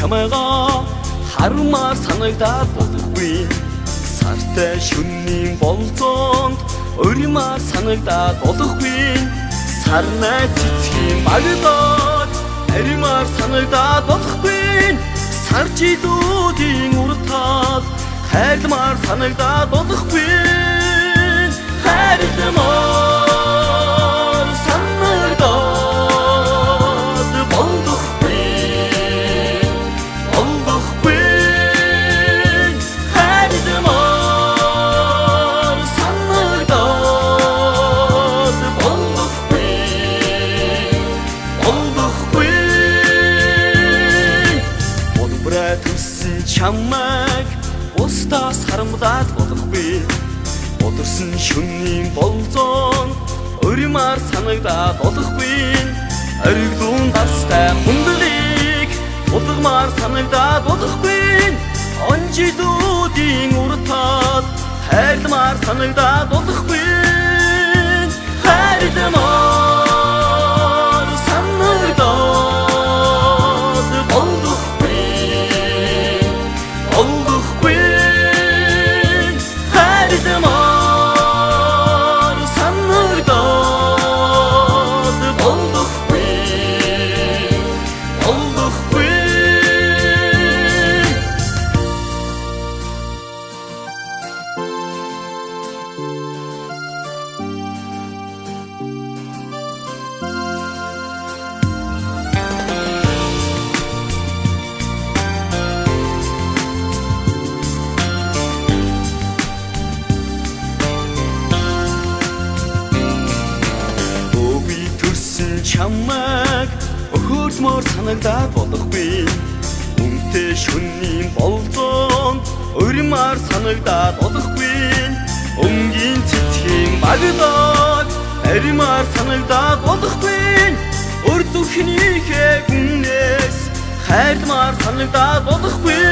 чамайгаа хармаар санагдаад бодохгүй. Сартай шөнийн болзоонд өрмаар санагдаад бодохгүй. Сарнай цэцгийн багдаад аримаар санагдаад бодохгүй. Сар жилүүдийн уртаад хайрламаар санагдаад бодохгүй. Хайрламаар санагдаад бодохгүй. Бодохгүй. Хайрламаар санагдаад бодохгүй. Бодохгүй. Бодбраа төссөн чамайг устаас харамдаад бодохгүй. Бодорсон шөнийн болзоон өрмаар санагдаад бодохгүй. Оригдун тастай хүндлийг удагмаар санагдаад бодохгүй. Он жилүүдийн уртаад хайрламаар санагдаад бодохгүй. Хайрламаар санагдаад бодохгүй. Бодохгүй. Хайрламаар санагдаад бодохгүй. Бодохгүй. Чамайг өхөөрмөр санагдаад бодохгүй. Үнтэй шөнийн болзоон өрмаар санагдаад бодохгүй. Өнгийн цэцгийн багдаад аримаар санагдаад бодохгүй. Өр зүрхнийхээ гүнээс хайрламаар санагдаад бодохгүй.